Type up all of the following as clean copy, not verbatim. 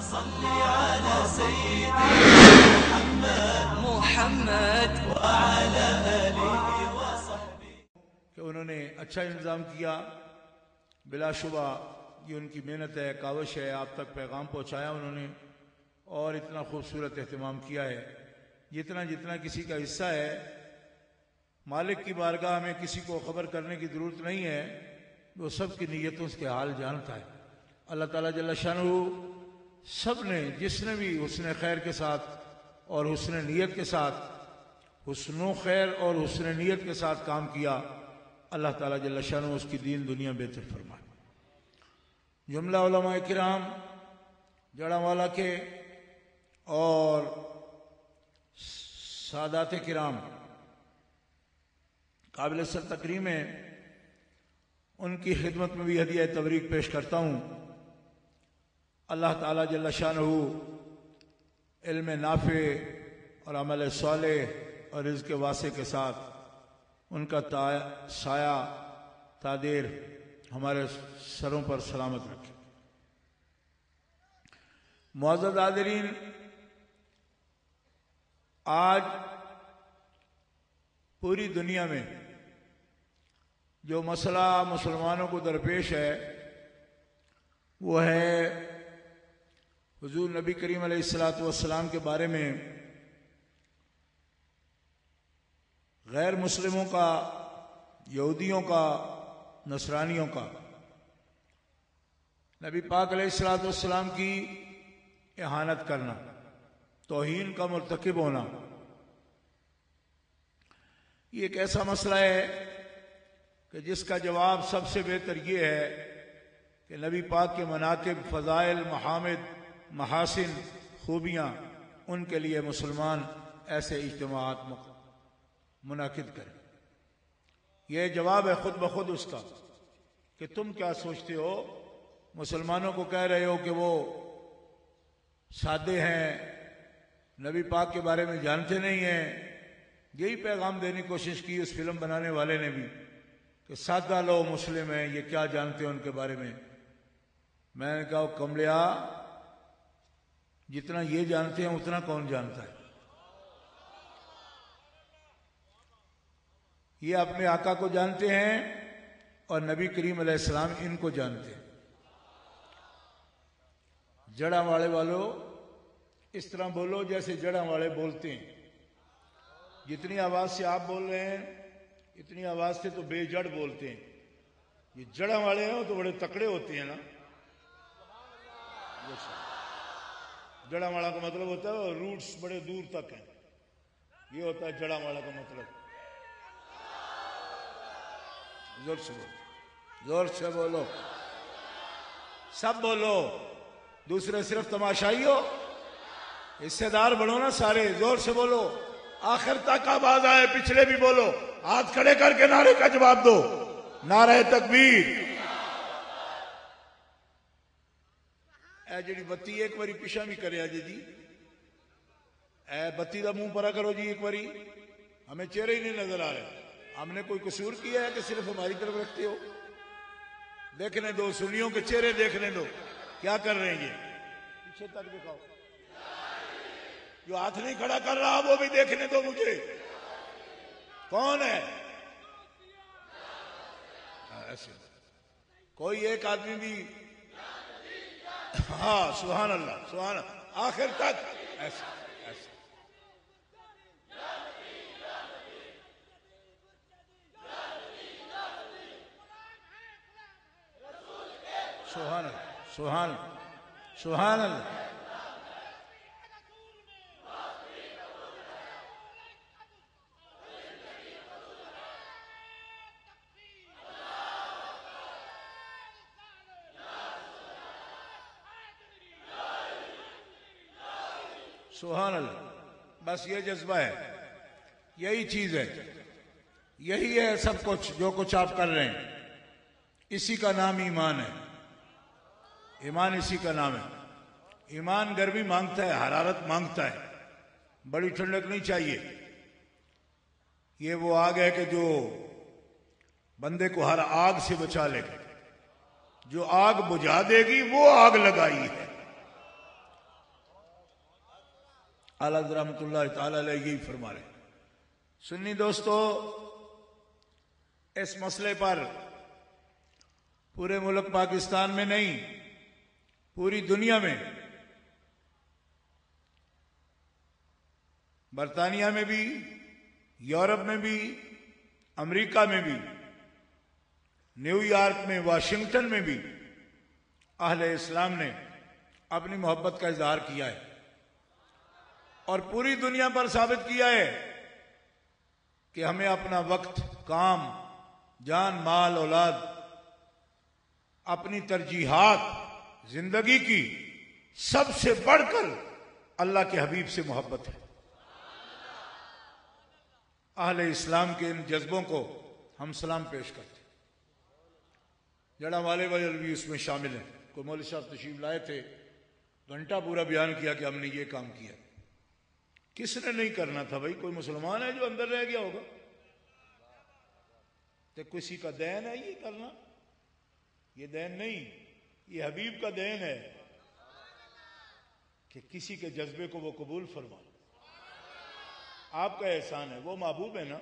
صل على سيدنا محمد وعلى آله وصحبه کہ انہوں نے اچھا انتظام کیا، بلا شبہ یہ ان کی محنت ہے، کاوش ہے، آپ تک پیغام پہنچایا انہوں نے، اور اتنا خوبصورت اہتمام کیا ہے۔ جتنا کسی کا حصہ ہے، مالک کی بارگاہ میں کسی کو خبر کرنے کی ضرورت نہیں ہے، وہ سب کی نیتوں کے حال جانتا ہے۔ اللہ تعالیٰ جل شانہ سب نے، جس نے بھی حسن خیر کے ساتھ اور حسن نیت کے ساتھ، حسن و خیر اور حسن نیت کے ساتھ کام کیا، اللہ تعالیٰ جل شانہ اس کی دین دنیا بہتر فرمائے۔ جملہ علماء کرام جڑا والا کے اور سادات کرام قابل سر تکریم ہیں، ان کی خدمت میں بھی ہدیہ تبریک پیش کرتا ہوں۔ اللہ تعالیٰ جل شانہ علم نافع اور عمل صالح اور رزق واسع کے ساتھ ان کا سایہ تادیر ہمارے سروں پر سلامت رکھے۔ معزز حاضرین، آج پوری دنیا میں جو مسئلہ مسلمانوں کو درپیش ہے وہ ہے حضور نبی کریم علیہ السلام کے بارے میں غیر مسلموں کا، یہودیوں کا، نصرانیوں کا نبی پاک علیہ السلام کی اہانت کرنا، توہین کا مرتکب ہونا۔ یہ ایک ایسا مسئلہ ہے کہ جس کا جواب سب سے بہتر یہ ہے کہ نبی پاک کے مناقب، فضائل، محامد، محاسن، خوبیاں، ان کے لیے مسلمان ایسے اجتماعات منعقد کریں۔ یہ جواب ہے خود بخود اس کا کہ تم کیا سوچتے ہو، مسلمانوں کو کہہ رہے ہو کہ وہ سادے ہیں، نبی پاک کے بارے میں جانتے نہیں ہیں۔ یہی پیغام دینے کی کوشش کی اس فلم بنانے والے نے بھی کہ سادہ لوگ مسلم ہیں، یہ کیا جانتے ہیں ان کے بارے میں۔ میں نے کہا کملیا، جتنا یہ جانتے ہیں اتنا کون جانتا ہے؟ یہ اپنے آقا کو جانتے ہیں اور نبی کریم علیہ السلام ان کو جانتے ہیں۔ جڑاں والے والوں اس طرح بولو جیسے جڑاں والے بولتے ہیں۔ جتنی آواز سے آپ بول رہے ہیں اتنی آواز سے تو بے جڑ بولتے ہیں۔ یہ جڑاں والے ہیں وہ تو بڑے تکڑے ہوتے ہیں نا۔ جڑاں والا کا مطلب ہوتا ہے روٹس بڑے دور تک ہیں، یہ ہوتا ہے جڑاں والا کا مطلب۔ زور سے بولو، زور سے بولو، سب بولو، دوسرے صرف تماشائی ہو، حصے دار بڑھو نا سارے، زور سے بولو، آخر تک آواز آئے، پچھلے بھی بولو، ہاتھ کھڑے کر کے نعرے کا جواب دو، نعرہ تکبیر۔ اے جڑی بتی ایک باری پیچھا بھی کرے آجے جی، اے بتی دا منہ پرا کرو جی ایک باری، ہمیں چہرے ہی نہیں نظر آ رہے۔ ہم نے کوئی قصور کیا ہے کہ صرف ہماری طرف رکھتے ہو؟ دیکھنے دو، سنیوں کے چہرے دیکھنے دو، کیا کر رہے ہیں یہ؟ پیچھے تک دکھاؤ، جو ہاتھ نہیں کھڑا کر رہا وہ بھی دیکھنے دو مجھے، کون ہے؟ ایسے کوئی ایک آدمی بھی، ہاں سبحان اللہ، سبحان اللہ، آخر تک ایسے ایسے۔ سبحان اللہ، سبحان اللہ، سبحان اللہ۔ سبحان اللہ، بس یہ جذبہ ہے، یہی چیز ہے، یہی ہے سب کچھ جو کچھ آپ کر رہے ہیں، اسی کا نام ایمان ہے۔ ایمان اسی کا نام ہے۔ ایمان گرمی مانگتا ہے، حرارت مانگتا ہے، بڑی ٹھنڈک نہیں چاہیے۔ یہ وہ آگ ہے کہ جو بندے کو ہر آگ سے بچا لے گی، جو آگ بجھا دے گی وہ آگ لگائی ہے۔ اعلیٰ حضرت رحمۃ اللہ تعالی علیہ یہی فرما رہے ہیں۔ سنی دوستو، اس مسئلے پر پورے ملک پاکستان میں نہیں، پوری دنیا میں، برطانیہ میں بھی، یورپ میں بھی، امریکہ میں بھی، نیو یارک میں، واشنگٹن میں بھی اہل اسلام نے اپنی محبت کا اظہار کیا ہے اور پوری دنیا پر ثابت کیا ہے کہ ہمیں اپنا وقت، کام، جان، مال، اولاد، اپنی ترجیحات زندگی کی سب سے بڑھ کر اللہ کے حبیب سے محبت ہے۔ اہل اسلام کے ان جذبوں کو ہم سلام پیش کرتے ہیں۔ جڑا والے وجل بھی اس میں شامل ہیں۔ کوئی مولوی صاحب تشریف لائے تھے، گھنٹہ پورا بیان کیا کہ ہم نے یہ کام کیا۔ کس نے نہیں کرنا تھا بھائی؟ کوئی مسلمان ہے جو اندر رہ گیا ہوگا؟ تو کسی کا دین ہے یہ کرنا؟ یہ دین نہیں، یہ حبیب کا دین ہے کہ کسی کے جذبے کو وہ قبول فرما۔ آپ کا احسان ہے، وہ محبوب ہے نا۔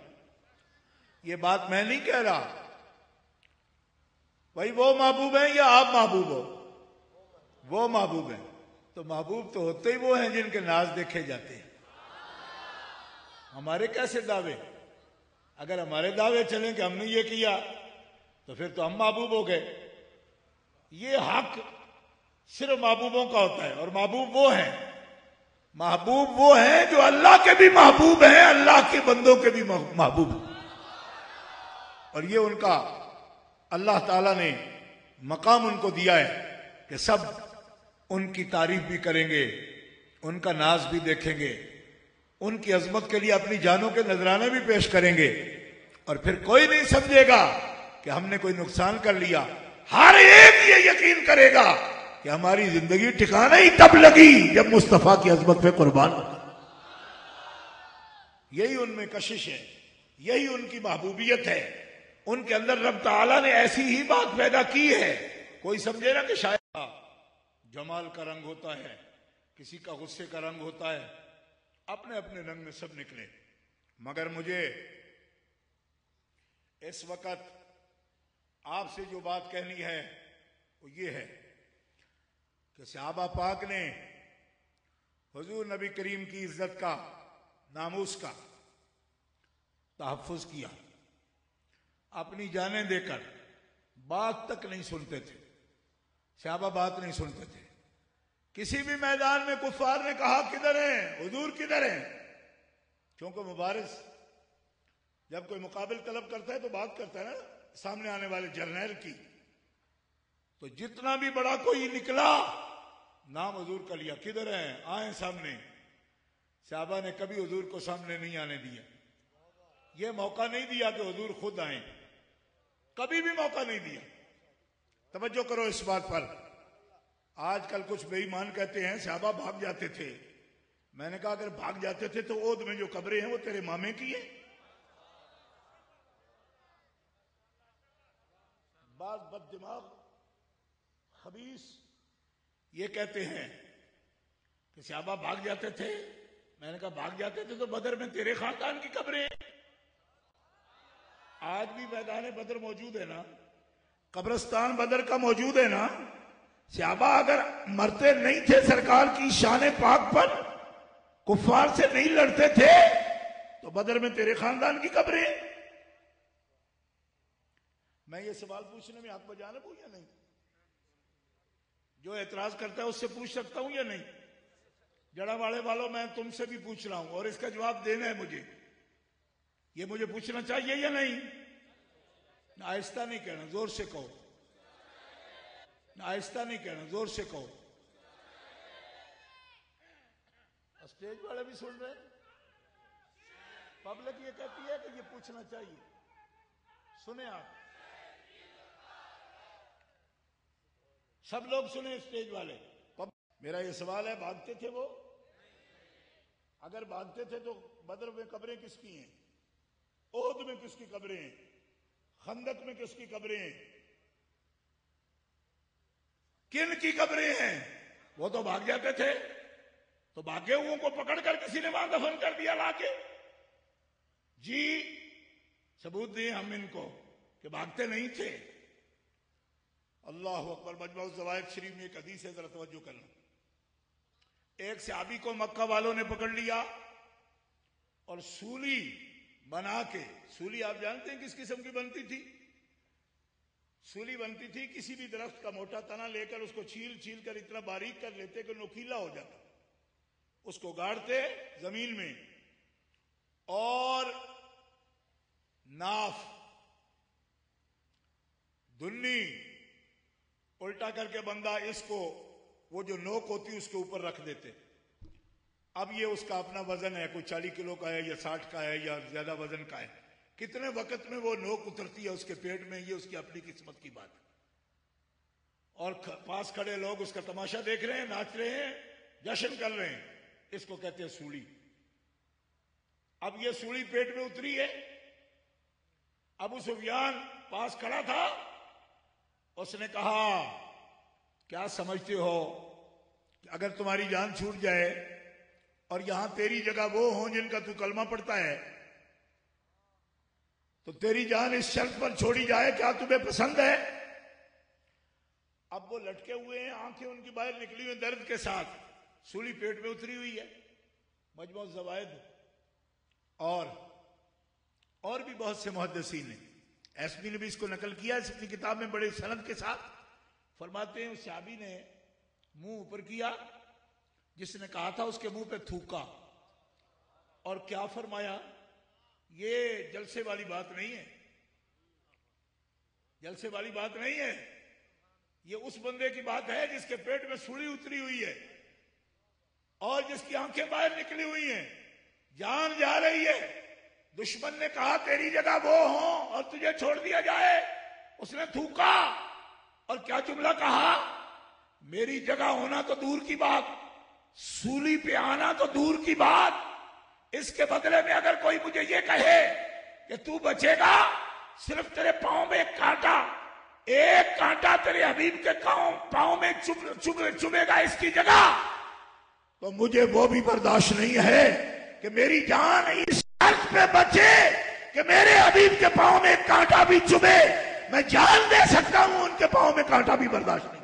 یہ بات میں نہیں کہہ رہا بھائی وہ محبوب ہیں یا آپ محبوب ہو، وہ محبوب ہیں۔ تو محبوب تو ہوتے ہی وہ ہیں جن کے ناز دیکھے جاتے ہیں۔ ہمارے کیسے دعوے؟ اگر ہمارے دعوے چلیں کہ ہم نے یہ کیا تو پھر تو ہم محبوب ہو گئے۔ یہ حق صرف محبوبوں کا ہوتا ہے، اور محبوب وہ ہیں، محبوب وہ ہیں جو اللہ کے بھی محبوب ہیں، اللہ کے بندوں کے بھی محبوب ہیں۔ اور یہ ان کا اللہ تعالیٰ نے مقام ان کو دیا ہے کہ سب ان کی تعریف بھی کریں گے، ان کا ناز بھی دیکھیں گے، ان کی عظمت کے لیے اپنی جانوں کے نذرانے بھی پیش کریں گے، اور پھر کوئی نہیں سمجھے گا کہ ہم نے کوئی نقصان کر لیا۔ ہر ایک یہ یقین کرے گا کہ ہماری زندگی ٹھکانہ ہی تب لگی جب مصطفیٰ کی عظمت پہ قربان ہو۔ یہی ان میں کشش ہے، یہی ان کی محبوبیت ہے۔ ان کے اندر رب تعالیٰ نے ایسی ہی بات پیدا کی ہے۔ کوئی سمجھے نا کہ شاید جمال کا رنگ ہوتا ہے، کسی کا غصے کا رنگ ہوتا ہے، اپنے اپنے رنگ میں سب نکلے۔ مگر مجھے اس وقت آپ سے جو بات کہنی ہے وہ یہ ہے کہ صحابہ پاک نے حضور نبی کریم کی عزت کا، ناموس کا تحفظ کیا۔ اپنی جانیں دے کر بات تک نہیں سنتے تھے، صحابہ بات نہیں سنتے تھے۔ کسی بھی میدان میں کفار نے کہا کدھر ہیں حضور، کدھر ہیں؟ کیونکہ مبارز جب کوئی مقابل طلب کرتا ہے تو بات کرتا ہے نا سامنے آنے والے جرنیل کی۔ تو جتنا بھی بڑا کوئی نکلا نام حضور کا لیا، کدھر ہیں؟ آئیں سامنے۔ صحابہ نے کبھی حضور کو سامنے نہیں آنے دیا، یہ موقع نہیں دیا کہ حضور خود آئیں، کبھی بھی موقع نہیں دیا۔ توجہ کرو اس بات پر۔ آج کل کچھ بے ایمان کہتے ہیں صحابہ بھاگ جاتے تھے۔ میں نے کہا اگر بھاگ جاتے تھے تو اود میں جو قبریں ہیں وہ تیرے مامے کی ہیں۔ بعض بد دماغ خبیث یہ کہتے ہیں کہ صحابہ بھاگ جاتے تھے۔ میں نے کہا بھاگ جاتے تھے تو بدر میں تیرے خاندان کی قبریں ہیں۔ آج بھی میدان بدر موجود ہے نا، قبرستان بدر کا موجود ہے نا۔ صحابہ اگر مرتے نہیں تھے سرکار کی شان پاک پر، کفار سے نہیں لڑتے تھے تو بدر میں تیرے خاندان کی قبریں۔ میں یہ سوال پوچھنے میں حق بجانب ہوں یا نہیں؟ جو اعتراض کرتا ہے اس سے پوچھ سکتا ہوں یا نہیں؟ جڑا والے والوں میں تم سے بھی پوچھ رہا ہوں اور اس کا جواب دینا ہے مجھے۔ یہ مجھے پوچھنا چاہیے یا نہیں؟ آہستہ نہیں کہنا، زور سے کہو۔ آہستہ نہیں کہنا، زور سے کہو۔ اسٹیج والے بھی سن رہے ہیں، پبلک یہ کہتی ہے کہ یہ پوچھنا چاہیے۔ سنیں آپ سب لوگ سنیں، اسٹیج والے۔ میرا یہ سوال ہے، بھاگتے تھے وہ؟ اگر بھاگتے تھے تو بدر میں قبریں کس کی ہیں؟ احد میں کس کی قبریں ہیں؟ خندق میں کس کی قبریں ہیں؟ کن کی قبریں ہیں؟ وہ تو بھاگ جاتے تھے۔ تو بھاگے ہوئوں کو پکڑ کر کسی نے وہاں دفن کر دیا لا کے؟ جی ثبوت دیں ہم ان کو کہ بھاگتے نہیں تھے۔ اللہ اکبر۔ مجمع الزوائد شریف میں ایک حدیث ہے، ذرا توجہ کرنا۔ ایک صحابی کو مکہ والوں نے پکڑ لیا اور سولی بنا کے، سولی آپ جانتے ہیں کس قسم کی بنتی تھی؟ سولی بنتی تھی کسی بھی درخت کا موٹا تنا لے کر اس کو چھیل چھیل کر اتنا باریک کر لیتے کہ نوکیلا ہو جاتا، اس کو گاڑتے زمین میں، اور ناف دنی الٹا کر کے بندہ اس کو، وہ جو نوک ہوتی اس کے اوپر رکھ دیتے۔ اب یہ اس کا اپنا وزن ہے، کوئی 40 کلو کا ہے یا 60 کا ہے یا زیادہ وزن کا ہے، کتنے وقت میں وہ نوک اترتی ہے اس کے پیٹ میں، یہ اس کی اپنی قسمت کی بات ہے۔ اور پاس کھڑے لوگ اس کا تماشا دیکھ رہے ہیں، ناچ رہے ہیں، جشن کر رہے ہیں، اس کو کہتے ہیں سولی۔ اب یہ سولی پیٹ میں اتری ہے۔ ابو سفیان پاس کھڑا تھا، اس نے کہا کیا سمجھتے ہو کہ اگر تمہاری جان چھوٹ جائے اور یہاں تیری جگہ وہ ہوں جن کا تو کلمہ پڑھتا ہے تو تیری جان اس شرط پر چھوڑی جائے، کیا تمہیں پسند ہے؟ اب وہ لٹکے ہوئے ہیں، آنکھیں ان کی باہر نکلی ہوئی درد کے ساتھ، سولی پیٹ میں اتری ہوئی ہے۔ مجمع الزوائد اور بھی بہت سے محدثین نے، ایسمی نے بھی اس کو نقل کیا اس اپنی کتاب میں بڑے سند کے ساتھ۔ فرماتے ہیں اس صحابی نے منہ اوپر کیا، جس نے کہا تھا اس کے منہ پہ تھوکا، اور کیا فرمایا؟ یہ جلسے والی بات نہیں ہے، جلسے والی بات نہیں ہے، یہ اس بندے کی بات ہے جس کے پیٹ میں سولی اتری ہوئی ہے اور جس کی آنکھیں باہر نکلی ہوئی ہیں، جان جا رہی ہے۔ دشمن نے کہا تیری جگہ وہ ہوں اور تجھے چھوڑ دیا جائے، اس نے تھوکا، اور کیا جملہ کہا؟ میری جگہ ہونا تو دور کی بات، سولی پہ آنا تو دور کی بات، اس کے بدلے میں اگر کوئی مجھے یہ کہے کہ تو بچے گا، صرف تیرے پاؤں میں ایک کانٹا تیرے حبیب کے پاؤں میں چبھے گا اس کی جگہ، تو مجھے وہ بھی برداشت نہیں ہے کہ میری جان اس شرط پہ بچے کہ میرے حبیب کے پاؤں میں ایک کانٹا بھی چبھے، میں جان دے سکتا ہوں، ان کے پاؤں میں کانٹا بھی برداشت نہیں کرتا۔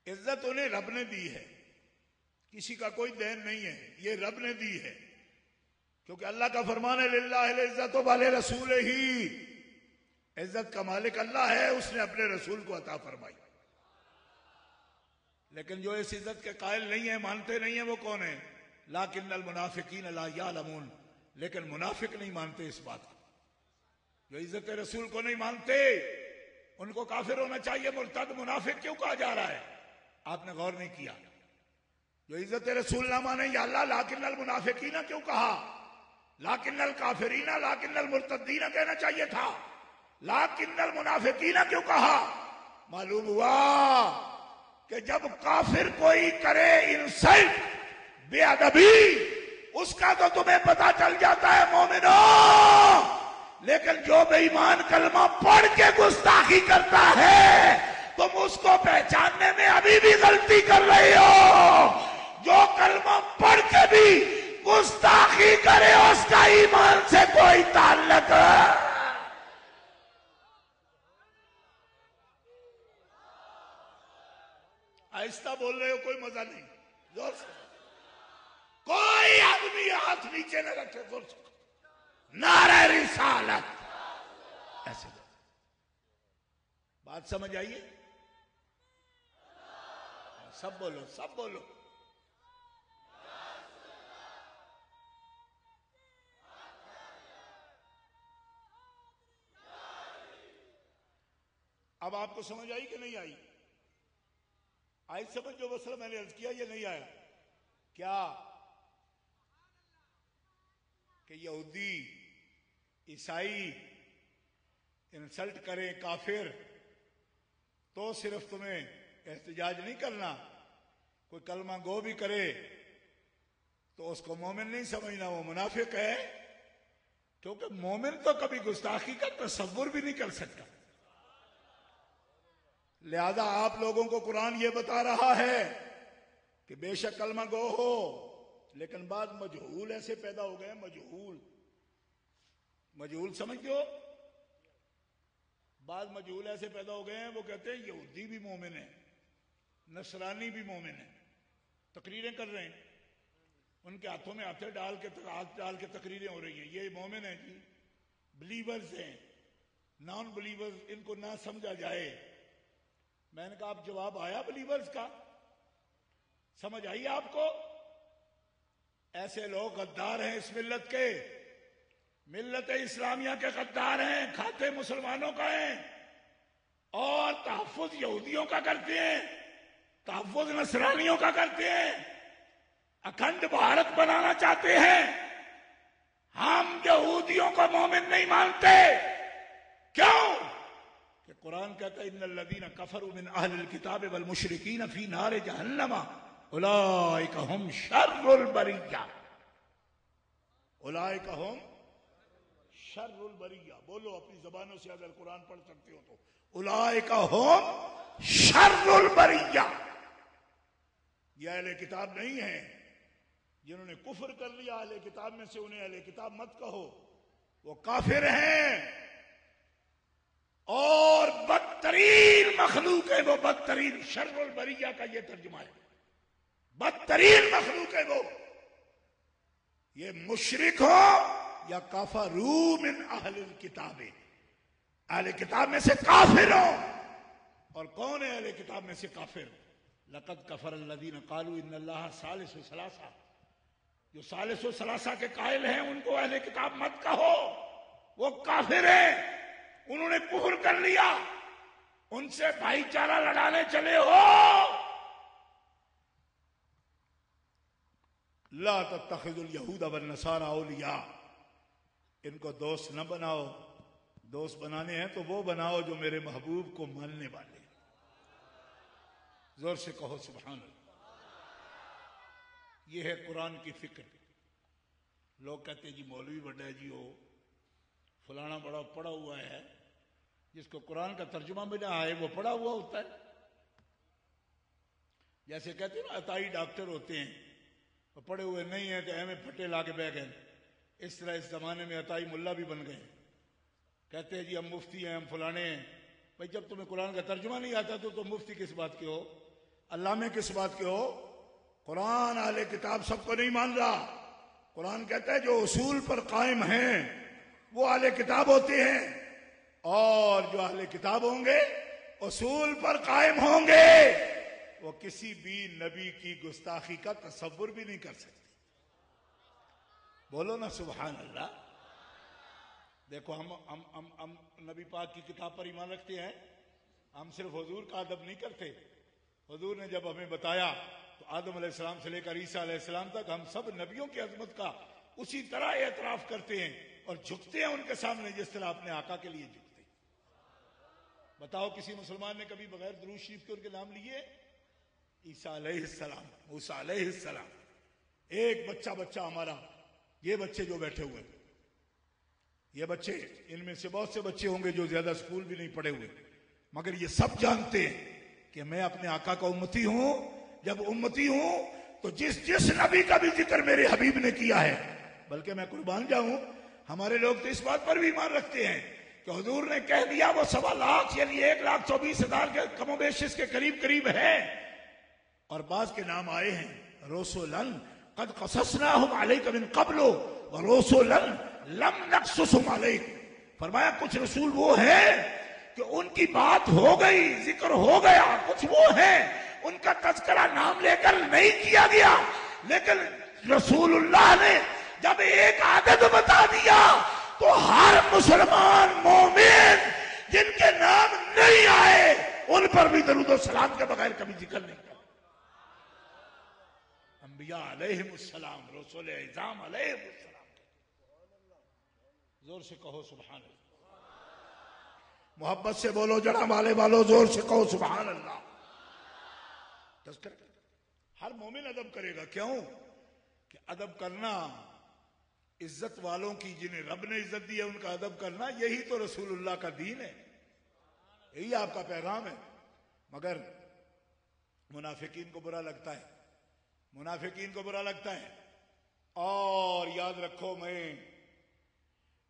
عزت انہیں رب نے دی ہے، کسی کا کوئی دین نہیں ہے، یہ رب نے دی ہے، کیونکہ اللہ کا فرمان ہے للہ العزت ولرسولہ، عزت کا مالک اللہ ہے، اس نے اپنے رسول کو عطا فرمائی۔ لیکن جو اس عزت کے قائل نہیں ہیں، مانتے نہیں ہیں، وہ کون ہیں؟ لیکن المنافقین لا یعلمون، لیکن منافق نہیں مانتے اس بات کو، جو عزت رسول کو نہیں مانتے ان کو کافر ہونا چاہیے۔ مرتد منافق کیوں کہا جا رہا ہے؟ آپ نے غور نہیں کیا۔ جو عزت رسول نہ مانے، یا اللہ لیکن المنافقین کیوں کہا؟ لیکن الکافرین، لیکن المرتدین کہنا چاہیے تھا، لیکن المنافقین کیوں کہا؟ معلوم ہوا کہ جب کافر کوئی کرے انسلٹ، بے ادبی، اس کا تو تمہیں پتا چل جاتا ہے مومنو، لیکن جو بے ایمان کلمہ پڑھ کے گستاخی کرتا ہے تم اس کو پہچاننے میں ابھی بھی غلطی کر رہی ہو۔ جو کلمہ پڑھ کے بھی گستاخی کرے اس کا ایمان سے کوئی تعلق ہے۔ آہستہ بول رہے ہو، کوئی مزہ نہیں، زور سے، کوئی آدمی ہاتھ نیچے نہ رکھے، زور سے، نعرہ رسالت، ایسے بات سمجھ آئیے؟ سب بولو، سب بولو۔ اب آپ کو سمجھ آئی کہ نہیں آئی؟ آئی سمجھ؟ جو مسئلہ میں نے عرض کیا یہ نہیں آیا کیا؟ کہ یہودی عیسائی انسلٹ کریں، کافر، تو صرف تمہیں احتجاج نہیں کرنا، کوئی کلمہ گو بھی کرے تو اس کو مومن نہیں سمجھنا، وہ منافق ہے، کیونکہ مومن تو کبھی گستاخی کا تصور بھی نہیں کر سکتا۔ لہذا آپ لوگوں کو قرآن یہ بتا رہا ہے کہ بے شک کلمہ گو ہو، لیکن بعد مجہول ایسے پیدا ہو گئے، مجہول سمجھتے ہو؟ بعض مجہول ایسے پیدا ہو گئے ہیں، وہ کہتے ہیں یہودی بھی مومن ہے، نصرانی بھی مومن ہے، تقریریں کر رہے ہیں، ان کے ہاتھوں میں ہاتھ ڈال کے تقریریں ہو رہی ہیں، یہ مومن ہیں جی، بلیورز ہیں، نان بلیورز ان کو نہ سمجھا جائے۔ میں نے کہا آپ جواب آیا بلیورز کا؟ سمجھ آئی آپ کو؟ ایسے لوگ غدار ہیں اس ملت کے، ملت اسلامیہ کے غدار ہیں، کھاتے مسلمانوں کا ہیں، اور تحفظ یہودیوں کا کرتے ہیں، تحفظ نصرانیوں کا کرتے ہیں، اکھنڈ بھارت بنانا چاہتے ہیں۔ ہم یہودیوں کو مومن نہیں مانتے، کیوں؟ کہ قرآن کہتا ہے ان الذین کفروا من اہل الکتاب والمشرکین فی نار جہنم اولئک هم شر البریہ، اولئک هم شر البریہ، بولو اپنی زبانوں سے اگر قرآن پڑھ سکتے ہو تو، اولئک هم شر البریہ۔ یہ اہل کتاب نہیں ہیں، جنہوں نے کفر کر لیا اہل کتاب میں سے انہیں اہل کتاب مت کہو، وہ کافر ہیں اور بدترین مخلوق ہے وہ، بدترین، شر البریہ کا یہ ترجمہ ہے، بدترین مخلوق ہے وہ، یہ مشرک ہو یا کافروا من اہل الکتاب، اہل کتاب میں سے کافر ہو۔ اور کون ہے اہل کتاب میں سے کافر؟ لقد کفر الذین قالوا ان اللہ ثالث ثلاثہ، جو ثالث و ثلاثہ کے قائل ہیں ان کو اہل کتاب مت کہو، وہ کافر ہیں، انہوں نے کفر کر لیا، ان سے بھائی چارہ لڑانے چلے ہو۔ لا تتخذوا اليہود والنصارى اولیاء، ان کو دوست نہ بناؤ، دوست بنانے ہیں تو وہ بناؤ جو میرے محبوب کو ماننے والے۔ زور سے کہو سبحان اللہ۔ یہ ہے قرآن کی فکر۔ لوگ کہتے ہیں جی مولوی بڑا جی ہو، فلانا بڑا پڑھا ہوا ہے، جس کو قرآن کا ترجمہ بھی نہ آئے وہ پڑھا ہوا ہوتا ہے۔ جیسے کہتے ہیں نا عطائی ڈاکٹر ہوتے ہیں، وہ پڑھے ہوئے نہیں ہیں تو ایم اے پھٹے لا کے بہ گئے، اس طرح اس زمانے میں عطائی ملا بھی بن گئے، کہتے ہیں جی ہم مفتی ہیں، ہم فلانے ہیں۔ بھائی جب تمہیں قرآن کا ترجمہ نہیں آتا تو تم مفتی کس بات کے ہو، علامہ کس بات کے ہو؟ قرآن اہل کتاب سب کو نہیں مان رہا۔ قرآن کہتا ہے جو اصول پر قائم ہیں وہ اہل کتاب ہوتے ہیں، اور جو اہل کتاب ہوں گے اصول پر قائم ہوں گے، وہ کسی بھی نبی کی گستاخی کا تصور بھی نہیں کر سکتے۔ بولو نا سبحان اللہ۔ دیکھو ہم نبی پاک کی کتاب پر ایمان رکھتے ہیں، ہم صرف حضور کا ادب نہیں کرتے۔ حضور نے جب ہمیں بتایا تو آدم علیہ السلام سے لے کر عیسیٰ علیہ السلام تک ہم سب نبیوں کی عظمت کا اسی طرح اعتراف کرتے ہیں اور جھکتے ہیں ان کے سامنے جس طرح اپنے آقا کے لیے جھکتے ہیں۔ بتاؤ کسی مسلمان نے کبھی بغیر درود شریف کے ان کے نام لیے؟ عیسیٰ علیہ السلام، موسیٰ علیہ السلام، ایک بچہ ہمارا، یہ بچے جو بیٹھے ہوئے، یہ بچے، ان میں سے بہت سے بچے ہوں گے جو زیادہ سکول بھی نہیں پڑھے ہوئے، مگر یہ سب جانتے ہیں کہ میں اپنے آقا کا امتی ہوں۔ جب امتی ہوں تو جس نبی کا بھی ذکر میرے حبیب نے کیا ہے، بلکہ میں قربان جاؤں، ہمارے لوگ تو اس بات پر بھی ایمان رکھتے ہیں کہ حضور نے کہہ دیا وہ 1.25 لاکھ یعنی 1,24,000 کے کم و بیش اس کے قریب ہے، اور بعض کے نام آئے ہیں رسولاً قد قصصناہم علیک من قبل ورسولاً لم نقصصہم علیک۔ فرمایا کچھ رسول وہ ہیں کہ ان کی بات ہو گئی، ذکر ہو گیا، کچھ وہ ہیں ان کا تذکرہ نام لے کر نہیں کیا گیا، لیکن رسول اللہ نے جب ایک عدد بتا دیا تو ہر مسلمان مومن جن کے نام نہیں آئے ان پر بھی درود و سلام کے بغیر کبھی ذکر نہیں کرتا۔ انبیاء علیہم السلام، رسول اعظام علیہم السلام، زور سے کہو سبحان اللہ۔ محبت سے بولو جڑا والے والو، زور سے کہو سبحان اللہ۔ تذکرہ ہر مومن ادب کرے گا، کیوں کہ ادب کرنا عزت والوں کی، جنہیں رب نے عزت دی ہے ان کا ادب کرنا، یہی تو رسول اللہ کا دین ہے، یہی آپ کا پیغام ہے۔ مگر منافقین کو برا لگتا ہے، منافقین کو برا لگتا ہے۔ اور یاد رکھو میں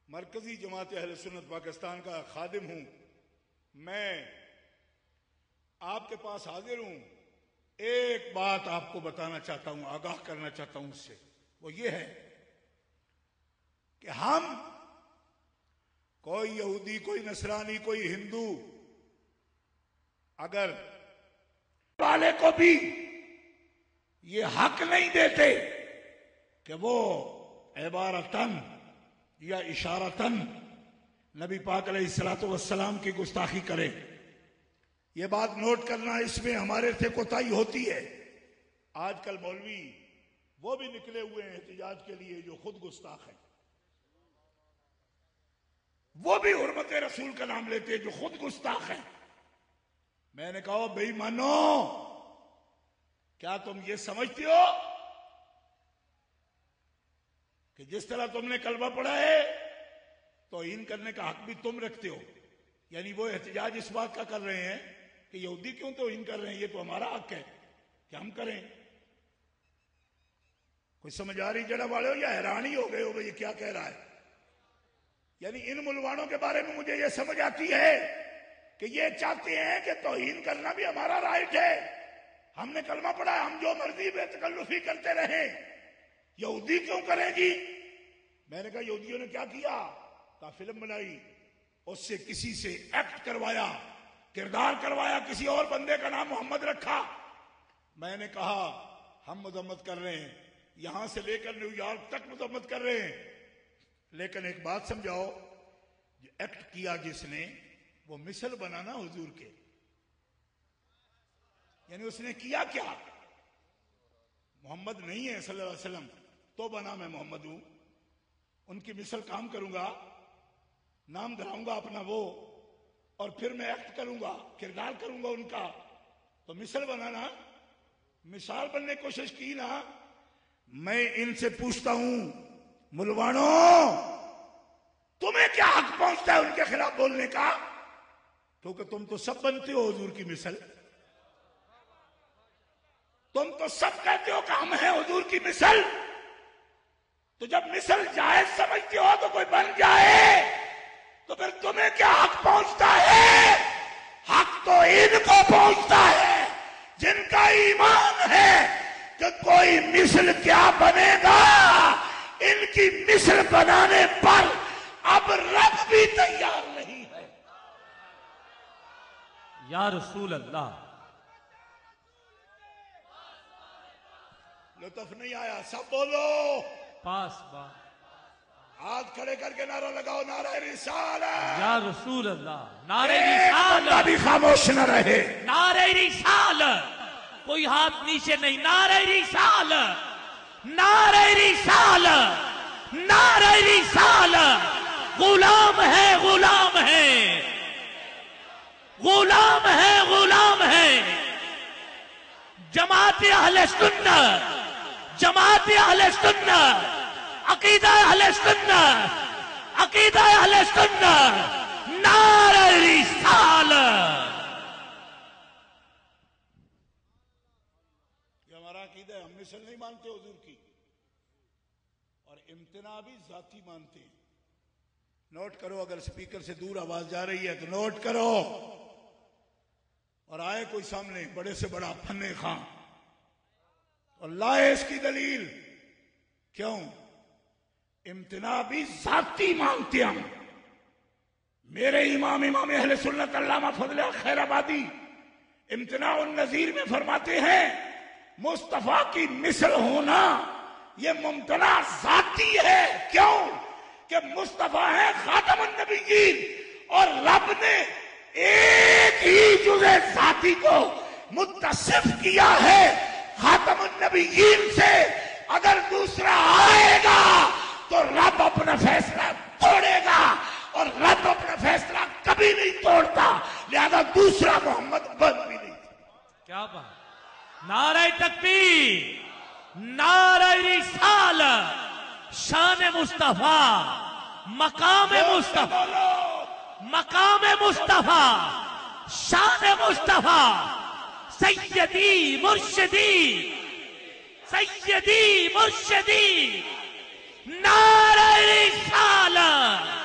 مرکزی جماعت اہل سنت پاکستان کا خادم ہوں، میں آپ کے پاس حاضر ہوں، ایک بات آپ کو بتانا چاہتا ہوں، آگاہ کرنا چاہتا ہوں اس سے، وہ یہ ہے کہ ہم کوئی یہودی، کوئی نصرانی، کوئی ہندو اگر والے کو بھی یہ حق نہیں دیتے کہ وہ عبارتاً یا اشارتاً نبی پاک علیہ السلام کی گستاخی کرے۔ یہ بات نوٹ کرنا، اس میں ہمارے سے کوتاہی ہوتی ہے۔ آج کل مولوی وہ بھی نکلے ہوئے ہیں احتجاج کے لیے جو خود گستاخ ہیں، وہ بھی حرمت رسول کا نام لیتے ہیں جو خود گستاخ ہیں۔ میں نے کہا بھائی مانو، کیا تم یہ سمجھتے ہو کہ جس طرح تم نے کلمہ پڑھا ہے توہین کرنے کا حق بھی تم رکھتے ہو؟ یعنی وہ احتجاج اس بات کا کر رہے ہیں کہ یہودی کیوں توہین کر رہے ہیں، یہ تو ہمارا حق ہے کہ ہم کریں۔ کوئی سمجھ آ رہی جڑا والے ہو یا حیران ہی ہو گئے ہو یہ کیا کہہ رہا ہے؟ یعنی ان ملوانوں کے بارے میں مجھے یہ سمجھ آتی ہے کہ یہ چاہتے ہیں کہ توہین کرنا بھی ہمارا رائٹ ہے، ہم نے کلمہ پڑھا ہے، ہم جو مرضی بے تکلفی کرتے رہیں، یہودی کیوں کریں گی؟ میں نے کہا یہودیوں نے کیا کیا؟ کہا فلم بنائی، اس سے کسی سے ایکٹ کروایا، کردار کروایا، کسی اور بندے کا نام محمد رکھا۔ میں نے کہا ہم مذمت کر رہے ہیں، یہاں سے لے کر نیو یارک تک مذمت کر رہے ہیں، لیکن ایک بات سمجھاؤ، جو ایکٹ کیا جس نے، وہ مثل بنانا حضور کے، یعنی اس نے کیا کیا؟ محمد نہیں ہے صلی اللہ علیہ وسلم، تو بنا میں محمد ہوں، ان کی مثل کام کروں گا، نام دھراؤں گا اپنا وہ، اور پھر میں ایکٹ کروں گا، کردار کروں گا ان کا، تو مثل بنانا، مثال بننے کی کوشش کی نا۔ میں ان سے پوچھتا ہوں ملوانوں، تمہیں کیا حق پہنچتا ہے ان کے خلاف بولنے کا؟ کیونکہ تم تو سب بنتے ہو حضور کی مثل، تم تو سب کہتے ہو کہ ہم ہیں حضور کی مثل، تو جب مثل جائز سمجھتے ہو تو کوئی بن جائے تو پھر تمہیں کیا حق پہنچتا ہے؟ حق تو ان کو پہنچتا ہے جن کا ایمان ہے کہ کوئی مثل کیا بنے گا، ان کی مثل بنانے پر اب رب بھی تیار نہیں ہے۔ یا رسول اللہ، لطف نہیں آیا، سب بولو، پاس بات، ہاتھ کھڑے کر کے نعرہ لگاؤ، نعرہ رسالت۔ یا رسول اللہ، نعرہ ایک بندہ رسالت، بھی خاموش نہ رہے۔ نعرہ رسالت، کوئی ہاتھ نیچے نہیں، نعرہ رسالت، نعرہ رسالت، نعرہ رسالت، غلام ہے، غلام ہے، غلام ہے، غلام ہے، جماعت اہل سنت، جماعت اہل سنت، عقیدہ اہل سنت، عقیدہ اہل سنت، نعرہ رسالت۔ یہ ہمارا عقیدہ ہے، ہم مثل نہیں مانتے حضور کی، اور امتناع بھی ذاتی مانتے ہیں۔ نوٹ کرو، اگر سپیکر سے دور آواز جا رہی ہے تو نوٹ کرو، اور آئے کوئی سامنے بڑے سے بڑا فن خان اور لائے اس کی دلیل، کیوں؟ امتناع بھی ذاتی مانتے ہم۔ میرے امام اہل سنت علامہ فضل خیر آبادی امتناع النظیر میں فرماتے ہیں مصطفیٰ کی مثل ہونا یہ ممتنع ذاتی ہے۔ کیوں؟ کہ مصطفیٰ ہے خاتم النبیین، اور رب نے ایک ہی جزء ذاتی کو متصف کیا ہے خاتم النبیین سے، اگر دوسرا آئے گا تو رب اپنا فیصلہ توڑے گا، اور رب اپنا فیصلہ کب کبھی نہیں توڑتا، لہذا دوسرا محمد بن بھی نہیں سکتا۔ کیا بات، نعرہ تکبیر، نعرہ رسالت، شان مصطفیٰ، مقام مصطفیٰ، مقام مصطفیٰ، شان مصطفیٰ، سیدی مرشدی، سیدی مرشدی، نعرہ رسالت۔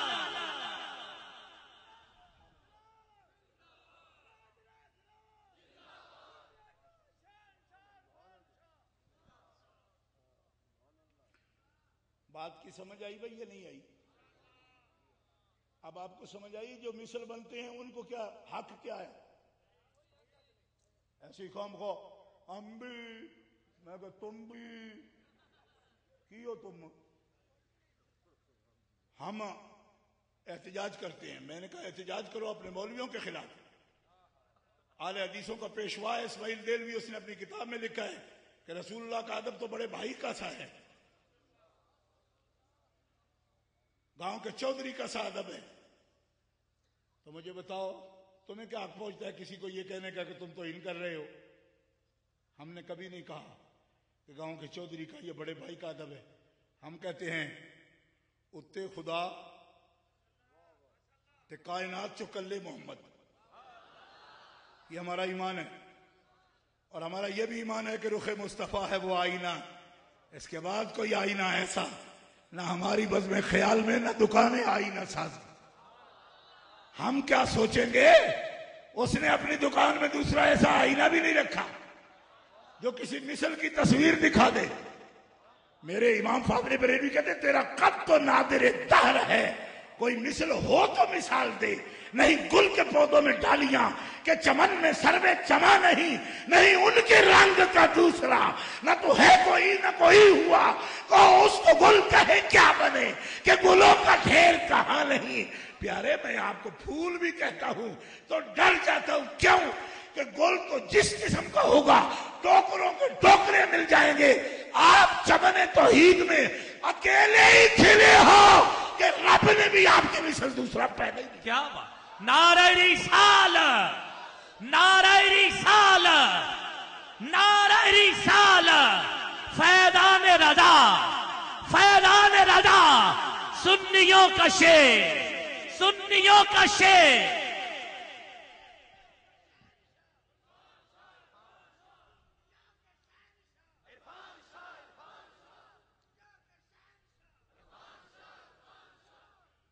بات کی سمجھ آئی بھائی یا نہیں آئی؟ اب آپ کو سمجھ آئی جو مثل بنتے ہیں ان کو کیا حق کیا ہے؟ ایسی قوم کو ہم بھی، میں کہ تم بھی کیو، تم ہم احتجاج کرتے ہیں۔ میں نے کہا احتجاج کرو اپنے مولویوں کے خلاف۔ اہل حدیثوں کا پیشوا ہے اسماعیل دہلوی، اس نے اپنی کتاب میں لکھا ہے کہ رسول اللہ کا ادب تو بڑے بھائی کا سا ہے، گاؤں کے چودھری کا سا ادب ہے۔ تو مجھے بتاؤ تمہیں کیا حق پہنچتا ہے کسی کو یہ کہنے کا کہ تم توہین کر رہے ہو؟ ہم نے کبھی نہیں کہا کہ گاؤں کے چودھری کا یہ بڑے بھائی کا ادب ہے۔ ہم کہتے ہیں اتے خدا تے کائنات چو کلے محمد، یہ ہمارا ایمان ہے۔ اور ہمارا یہ بھی ایمان ہے کہ رخ مصطفیٰ ہے وہ آئینہ، اس کے بعد کوئی آئینہ ایسا نہ ہماری بزم خیال میں، نہ دکانیں آئینہ ساز۔ ہم کیا سوچیں گے؟ اس نے اپنی دکان میں دوسرا ایسا آئینہ بھی نہیں رکھا جو کسی مثل کی تصویر دکھا دے۔ میرے امام فاضل بریلوی کہتے تیرا قد تو نادر دہر ہے، کوئی مثل ہو تو مثال دے، نہیں گل کے پودوں میں ڈالیاں کہ چمن میں سروے چما نہیں، نہیں ان کے رنگ کا دوسرا، نہ تو ہے کوئی نہ کوئی ہوا، کہو اس کو گل کہے کیا بنے کہ گلوں کا ڈھیر کہاں نہیں۔ پیارے میں آپ کو پھول بھی کہتا ہوں تو ڈر جاتا ہوں، کیوں کہ گل تو جس قسم کا ہوگا ٹوکروں کے ٹوکرے مل جائیں گے، آپ چمن توحید میں اکیلے ہی کھلے ہو کہ رب نے بھی آپ کے مثل دوسرا پیدا ہی نہیں۔ کیا بات، نعرہ رسالت، نعرہ رسالت، نعرہ رسالت، فیضان رضا، فیضان رضا، سنیوں کا شیر، سنیوں کا شیر۔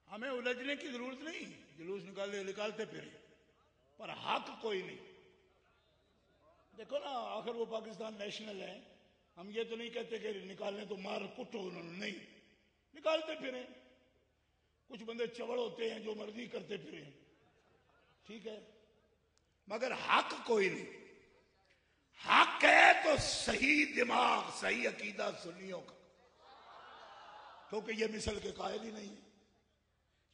ہمیں الجھنے کی ضرورت نہیں، جلوس نکالتے پھرے، پر حق کوئی نہیں۔ دیکھو نا، آخر وہ پاکستان نیشنل ہے، ہم یہ تو نہیں کہتے کہ نکالنے تو مار کٹو انہوں نے، نہیں، نکالتے پھریں۔ کچھ بندے چوڑ ہوتے ہیں جو مرضی کرتے پھریں، ٹھیک ہے، مگر حق کوئی نہیں۔ حق ہے تو صحیح دماغ، صحیح عقیدہ سنیوں کا، کیونکہ یہ مثل کے قائل ہی نہیں ہے،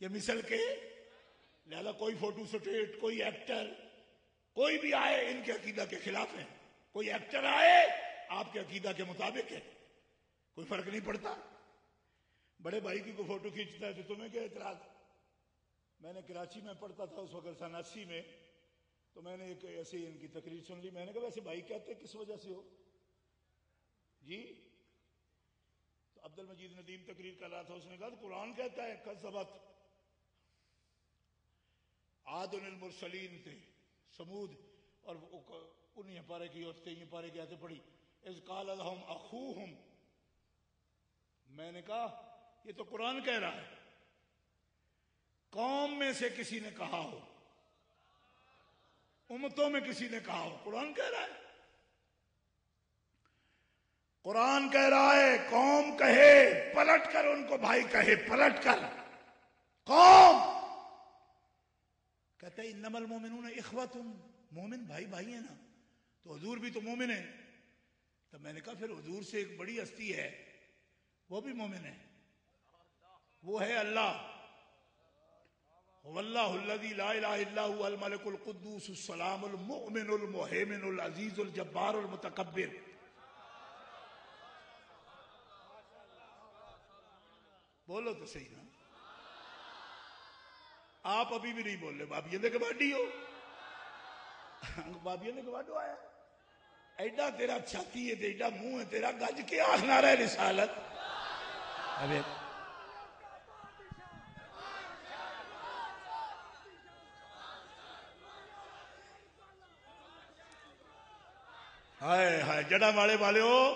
یہ مثل کے، لہذا کوئی فوٹو سٹیٹ، کوئی ایکٹر، کوئی بھی آئے ان کے عقیدہ کے خلاف ہے، کوئی ایکٹر آئے آپ کے عقیدہ کے مطابق ہے، کوئی فرق نہیں پڑتا۔ بڑے بھائی کی کوئی فوٹو کھینچتا ہے تو تمہیں کیا اعتراض؟ میں نے کراچی میں پڑھتا تھا اس وقت 89 میں، تو میں نے ایک ایسی ان کی تقریر سن لی، میں نے کہا ویسے بھائی کہتے کس وجہ سے ہو جی؟ تو عبد المجید ندیم تقریر کر رہا تھا، اس نے کہا قرآن کہتا ہے کذبت عاد المرسلین تھے، سمود، اور انہیں پارے کی اور 23 پارے کی آیتیں پڑھی، اذ قال لهم اخوہم۔ میں نے کہا یہ تو قرآن کہہ رہا ہے، قوم میں سے کسی نے کہا ہو، امتوں میں کسی نے کہا ہو، قرآن کہہ رہا ہے، قرآن کہہ رہا ہے قوم کہے پلٹ کر، ان کو بھائی کہے پلٹ کر، قوم کہتا ہے انما المومنون اخوۃ، مومن بھائی بھائی ہیں نا، تو حضور بھی تو مومن ہے۔ تب میں نے کہا پھر حضور سے ایک بڑی ہستی ہے، وہ بھی مومن ہے، وہ ہے اللہ، واللہ الذی لا الہ الا هو الملک القدوس السلام المؤمن المہیمن العزیز الجبار المتکبر۔ بولو تو صحیح نا۔ آپ ابھی بھی نہیں بول رہے. بابیے نے کباڈی ہو, بابیے نے کباڈو آیا. ایڈا تیرا چھاتی ہے, ایڈا منہ ہے تیرا, گج کے آخنا رہے رسالت. ابھی ہائے ہائے جڑا والے والے ہو,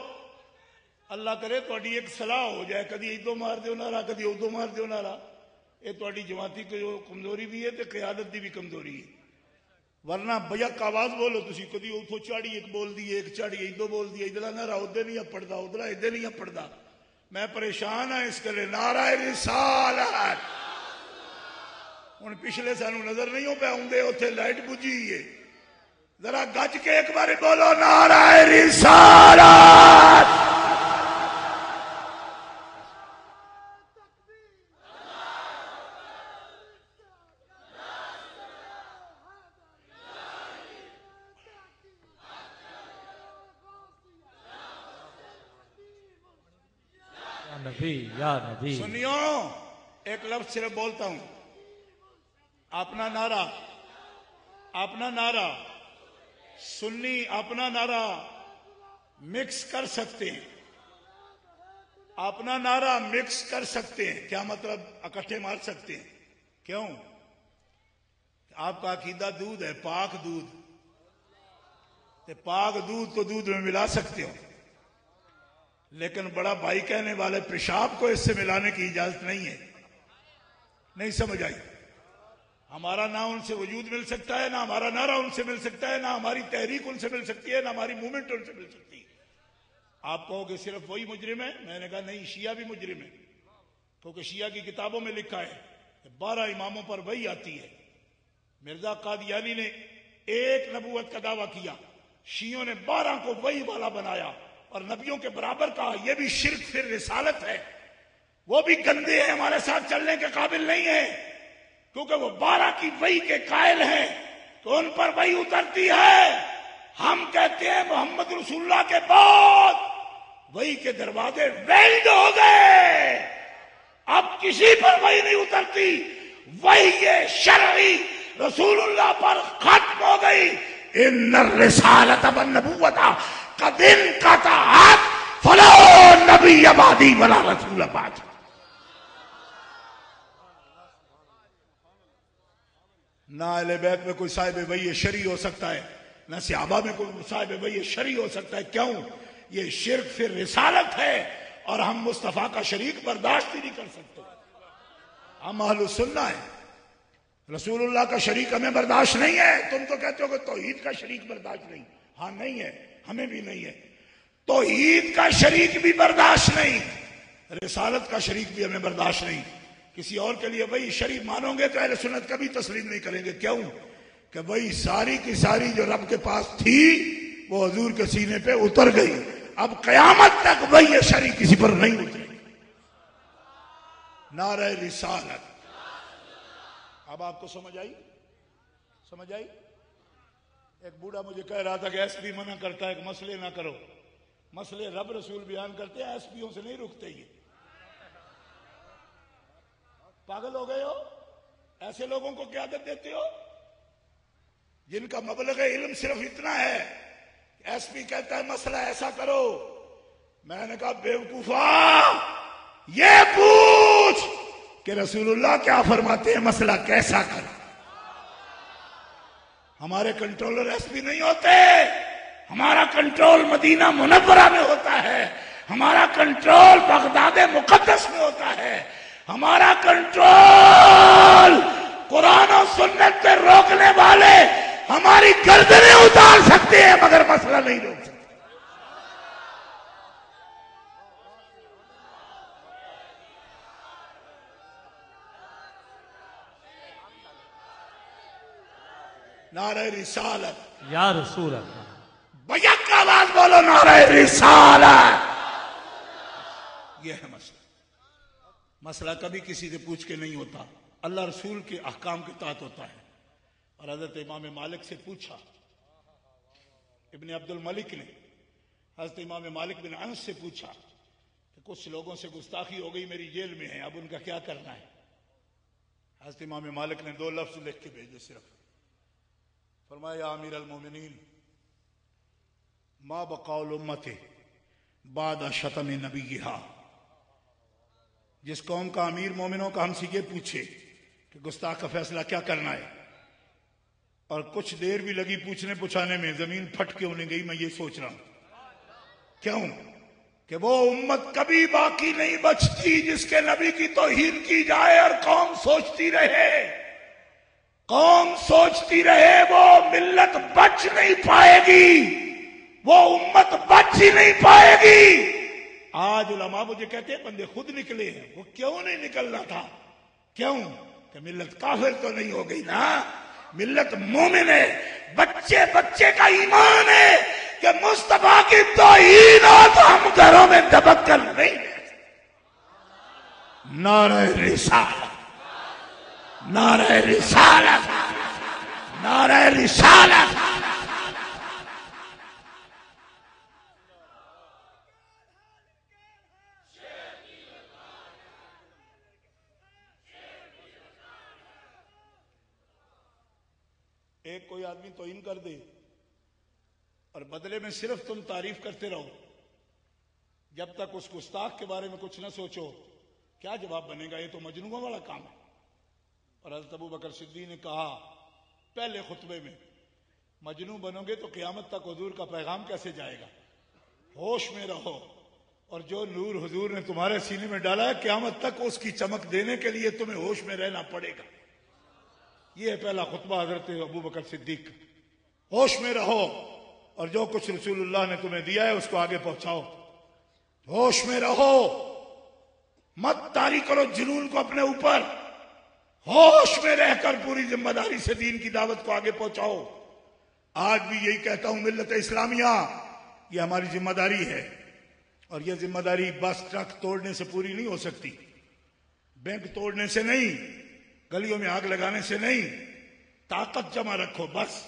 اللہ کرے تھوڑی ایک صلاح ہو جائے, کدی ادو مار دیو نعرہ کدی ادو مار دیو نعرہ. یہ تھوڑی جماعتی کو جو کمزوری بھی ہے تو قیادت دی بھی کمزوری ہے. ورنہ بیک آواز بولو تسی, کدی اتو چاڑی ایک بول دی, ایک چاڑی ادو بول دی, ادھر نعرہ ادھر نہیں پڑھتا, ادھر ادھر نہیں پڑھتا. میں پریشان ہاں اس کرے. نعرہ رسالت. ہوں پچھلے سانو نظر نہیں ہو پہ آدھے اتنے لائٹ بجھی ہے, ذرا گج کے ایک بار بولو نعرہ رسالت. یا نبی. سنیو, ایک لفظ صرف بولتا ہوں. اپنا نعرہ, اپنا نعرہ سنی اپنا نعرہ مکس کر سکتے ہیں, اپنا نعرہ مکس کر سکتے ہیں. کیا مطلب؟ اکٹھے مار سکتے ہیں. کیوں؟ آپ کا عقیدہ دودھ ہے, پاک دودھ. پاک دودھ تو دودھ میں ملا سکتے ہو, لیکن بڑا بھائی کہنے والے پیشاب کو اس سے ملانے کی اجازت نہیں ہے. نہیں سمجھ آئی؟ ہمارا نہ ان سے وجود مل سکتا ہے, نہ ہمارا نعرہ ان سے مل سکتا ہے, نہ ہماری تحریک ان سے مل سکتی ہے, نہ ہماری موومنٹ ان سے مل سکتی ہے. آپ کہو کہ صرف وہی مجرم ہے. میں نے کہا نہیں, شیعہ بھی مجرم ہے, کیونکہ شیعہ کی کتابوں میں لکھا ہے کہ 12 اماموں پر وحی آتی ہے. مرزا قادیانی نے ایک نبوت کا دعویٰ کیا, شیعوں نے 12 کو وحی والا بنایا اور نبیوں کے برابر کہا. یہ بھی شرک پھر رسالت ہے. وہ بھی گندے ہیں, ہمارے ساتھ چلنے کے قابل نہیں ہیں, کیونکہ وہ 12 کی وحی کے قائل ہیں تو ان پر وحی اترتی ہے. ہم کہتے ہیں محمد رسول اللہ کے بعد وحی کے دروازے ویلڈ ہو گئے, اب کسی پر وحی نہیں اترتی. وحی شرعی رسول اللہ پر ختم ہو گئی. ان الرسالۃ والنبوۃ قد انقطعت فلا نبی بعدی ولا رسول بعدی. نہ اہل بیت میں کوئی صاحب وحی شرعی ہو سکتا ہے, نہ صحابہ میں کوئی صاحب وحی شرعی ہو سکتا ہے. کیوں؟ یہ شرک پھر رسالت ہے, اور ہم مصطفیٰ کا شریک برداشت ہی نہیں کر سکتے. ہم اہل سنہ ہیں, رسول اللہ کا شریک ہمیں برداشت نہیں ہے. تم تو کہتے ہو کہ توحید کا شریک برداشت نہیں. ہاں نہیں ہے, ہمیں بھی نہیں ہے. توحید کا شریک بھی برداشت نہیں, رسالت کا شریک بھی ہمیں برداشت نہیں. کسی اور کے لیے وہی شریک مانو گے تو اہل سنت کبھی تسلیم نہیں کریں گے. کیوں؟ کہ وہی ساری کی ساری جو رب کے پاس تھی وہ حضور کے سینے پہ اتر گئی. اب قیامت تک وہی شریک کسی پر نہیں اترے گی. نعرہ رسالت. اب آپ کو سمجھ آئی؟ سمجھ آئی؟ ایک بوڑھا مجھے کہہ رہا تھا کہ ایس پی منع کرتا ہے کہ مسئلے نہ کرو. مسئلے رب رسول بیان کرتے ہیں, ایس پیوں سے نہیں رکتے. یہ پاگل ہو گئے ہو؟ ایسے لوگوں کو قیادت دیتے ہو جن کا مبلغ علم صرف اتنا ہے. ایس پی کہتا ہے مسئلہ ایسا کرو. میں نے کہا بیوقوفا, یہ پوچھ کہ رسول اللہ کیا فرماتے ہیں, مسئلہ کیسا کر. ہمارے کنٹرولر ایس پی نہیں ہوتے, ہمارا کنٹرول مدینہ منورہ میں ہوتا ہے, ہمارا کنٹرول بغداد مقدس میں ہوتا ہے, ہمارا کنٹرول قرآن و سنت پہ روکنے والے ہماری گردنیں اتار سکتے ہیں مگر مسئلہ نہیں روک سکتے. نعرہ رسالت. یا رسول اللہ. بیک آواز بولو نعرہ رسالت. یہ ہے مسئلہ. مسئلہ کبھی کسی سے پوچھ کے نہیں ہوتا, اللہ رسول کے احکام کے تحت ہوتا ہے. اور حضرت امام مالک سے پوچھا, ابن عبد الملک نے حضرت امام مالک بن انس سے پوچھا کہ کچھ لوگوں سے گستاخی ہو گئی, میری جیل میں ہیں, اب ان کا کیا کرنا ہے. حضرت امام مالک نے 2 لفظ لکھ کے بھیجے صرف. فرمایا یا امیر المومنین ما بقاء الامت بعد شتم نبیہا. جس قوم کا امیر مومنوں کا ہم سے یہ پوچھے کہ گستاخ کا فیصلہ کیا کرنا ہے، اور کچھ دیر بھی لگی پوچھنے پچھانے میں، زمین پھٹ کے انہیں گئی. میں یہ سوچ رہا ہوں کیوں کہ وہ امت کبھی باقی نہیں بچتی جس کے نبی کی توہین کی جائے اور قوم سوچتی رہے وہ ملت بچ نہیں پائے گی، وہ امت بچ ہی نہیں پائے گی. آج علماء مجھے کہتے ہیں بندے خود نکلے ہیں. وہ کیوں نہیں نکلنا تھا؟ کیوں کہ ملت کافر تو نہیں ہو گئی نا، ملت مومن ہے. بچے بچے کا ایمان ہے کہ مصطفیٰ کی توہین ہو تو ہم گھروں میں دبک کر نہیں. نعرہ رسالت، نعرہ رسالت، نعرہ رسالت. ایک کوئی آدمی توہین کر دے اور بدلے میں صرف تم تعریف کرتے رہو، جب تک اس گستاخ کے بارے میں کچھ نہ سوچو کیا جواب بنے گا؟ یہ تو مجنونوں والا کام ہے. اور حضرت ابو بکر صدیق نے کہا پہلے خطبے میں، مجنون بنو گے تو قیامت تک حضور کا پیغام کیسے جائے گا؟ ہوش میں رہو، اور جو نور حضور نے تمہارے سینے میں ڈالا ہے قیامت تک اس کی چمک دینے کے لیے تمہیں ہوش میں رہنا پڑے گا. یہ ہے پہلا خطبہ حضرت ابو بکر صدیق. ہوش میں رہو اور جو کچھ رسول اللہ نے تمہیں دیا ہے اس کو آگے پہنچاؤ. ہوش میں رہو، مت طاری کرو جنون کو اپنے اوپر. ہوش میں رہ کر پوری ذمہ داری سے دین کی دعوت کو آگے پہنچاؤ. آج بھی یہی کہتا ہوں، ملت اسلامیہ یہ ہماری ذمہ داری ہے، اور یہ ذمہ داری بس ٹرک توڑنے سے پوری نہیں ہو سکتی، بینک توڑنے سے نہیں، گلیوں میں آگ لگانے سے نہیں. طاقت جمع رکھو بس.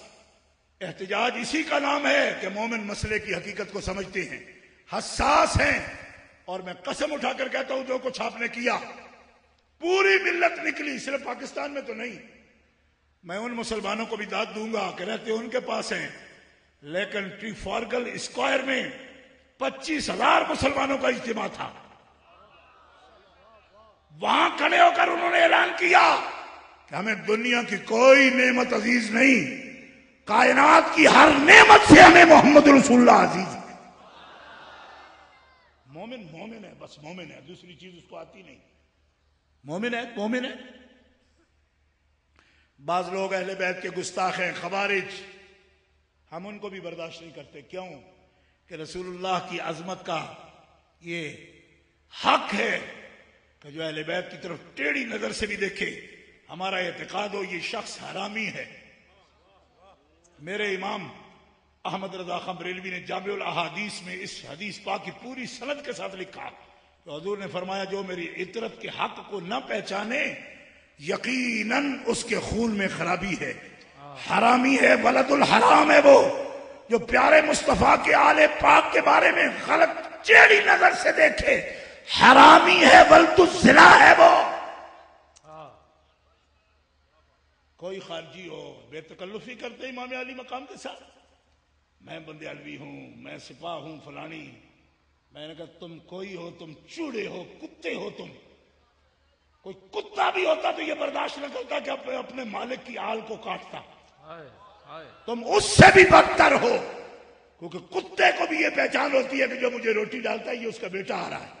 احتجاج اسی کا نام ہے کہ مومن مسئلے کی حقیقت کو سمجھتے ہیں، حساس ہیں. اور میں قسم اٹھا کر کہتا ہوں جو کچھ آپ نے کیا، پوری ملت نکلی، صرف پاکستان میں تو نہیں. میں ان مسلمانوں کو بھی داد دوں گا کہ رہتے ان کے پاس ہیں، لیکن ٹریفارگل اسکوائر میں 25,000 مسلمانوں کا اجتماع تھا. وہاں کھڑے ہو کر انہوں نے اعلان کیا کہ ہمیں دنیا کی کوئی نعمت عزیز نہیں، کائنات کی ہر نعمت سے ہمیں محمد رسول اللہ عزیز ہے. مومن مومن ہے، بس مومن ہے، دوسری چیز اس کو آتی نہیں. مومن ہے، مومن ہے. بعض لوگ اہل بیت کے گستاخ ہیں، خوارج، ہم ان کو بھی برداشت نہیں کرتے. کیوں کہ رسول اللہ کی عظمت کا یہ حق ہے کہ جو اہل بیت کی طرف ٹیڑھی نظر سے بھی دیکھے ہمارا اعتقاد ہو یہ شخص حرامی ہے. میرے امام احمد رضا خان بریلوی نے جامع الاحادیث میں اس حدیث پاک کی پوری سند کے ساتھ لکھا کہ حضور نے فرمایا جو میری عطرت کے حق کو نہ پہچانے یقیناً اس کے خون میں خرابی ہے، حرامی ہے، ولد الحرام ہے. وہ جو پیارے مصطفیٰ کے آل پاک کے بارے میں غلط ٹیڑھی نظر سے دیکھے حرامی ہے، ولد الزنا ہے. وہ کوئی خارجی ہو بے تکلفی کرتے امام علی مقام کے ساتھ، میں بندے علوی ہوں، میں سپاہ ہوں فلانی. میں نے کہا تم کوئی ہو، تم چوڑے ہو، کتے ہو. تم کوئی کتا بھی ہوتا تو یہ برداشت نہ کرتا کہ اپنے مالک کی آل کو کاٹتا. تم اس سے بھی بدتر ہو، کیونکہ کتے کو بھی یہ پہچان ہوتی ہے کہ جو مجھے روٹی ڈالتا ہے یہ اس کا بیٹا آ رہا ہے.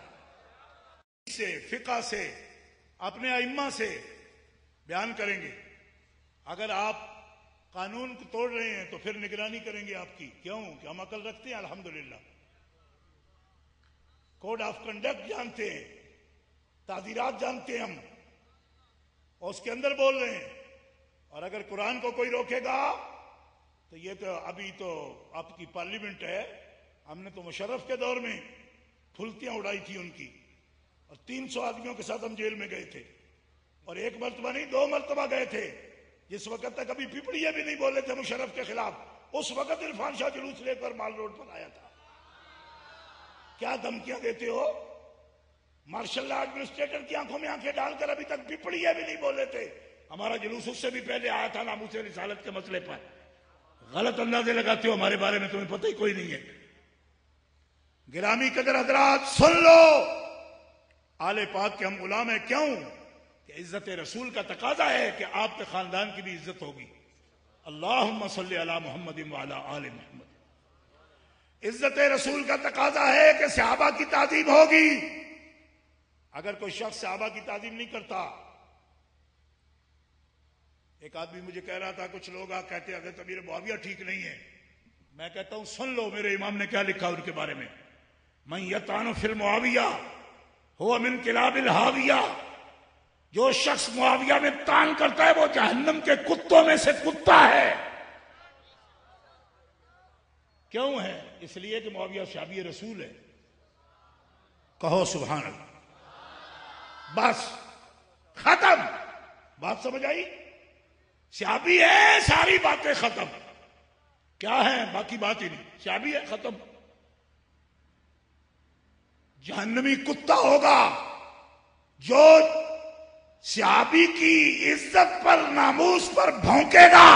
سے فقہ سے اپنے ائمہ سے بیان کریں گے. اگر آپ قانون کو توڑ رہے ہیں تو پھر نگرانی کریں گے آپ کی. کیوں کہ ہم عقل رکھتے ہیں الحمدللہ، کوڈ آف کنڈکٹ جانتے ہیں، تعزیرات جانتے ہیں ہم، اور اس کے اندر بول رہے ہیں. اور اگر قرآن کو کوئی روکے گا تو یہ تو ابھی تو آپ کی پارلیمنٹ ہے. ہم نے تو مشرف کے دور میں پھلتیاں اڑائی تھی ان کی، اور 300 آدمیوں کے ساتھ ہم جیل میں گئے تھے، اور ایک مرتبہ نہیں 2 مرتبہ گئے تھے. جس وقت تک ابھی پپڑیے بھی نہیں بولے تھے مشرف کے خلاف، اس وقت عرفان شاہ جلوس لے کر مال روڈ پر آیا تھا. کیا دھمکیاں دیتے ہو؟ مارشل لا ایڈمنسٹریٹر کی آنکھوں میں آنکھیں ڈال کر ابھی تک پپڑیے بھی نہیں بولے تھے. ہمارا جلوس اس سے بھی پہلے آیا تھا ناموس رسالت کے مسئلے پر. غلط اندازے لگاتے ہو ہمارے بارے میں, تمہیں پتہ ہی کوئی نہیں ہے. گرامی قدر حضرات سن لو, آل پاک کے ہم غلام ہیں. کیوں کہ عزت رسول کا تقاضا ہے کہ آپ کے خاندان کی بھی عزت ہوگی. اللہم صلی علی محمد وعلی آل محمد. عزت رسول کا تقاضا ہے کہ صحابہ کی تعظیم ہوگی. اگر کوئی شخص صحابہ کی تعظیم نہیں کرتا, ایک آدمی مجھے کہہ رہا تھا کچھ لوگ کہتے ہیں حضرت امیر معاویہ ٹھیک نہیں ہے. میں کہتا ہوں سن لو میرے امام نے کیا لکھا ان کے بارے میں. من یطعن فی المعاویہ هو من کلاب الحاویہ. جو شخص معاویہ میں طعن کرتا ہے وہ جہنم کے کتوں میں سے کتا ہے. کیوں ہے؟ اس لیے کہ معاویہ صحابی رسول ہے. کہو سبحان اللہ. بس ختم. بات سمجھ آئی؟ صحابی ہے, ساری باتیں ختم. کیا ہے باقی بات ہی نہیں. صحابی ہے, ختم. جہنمی کتا ہوگا جو صحابی کی عزت پر ناموس پر بھونکے گا.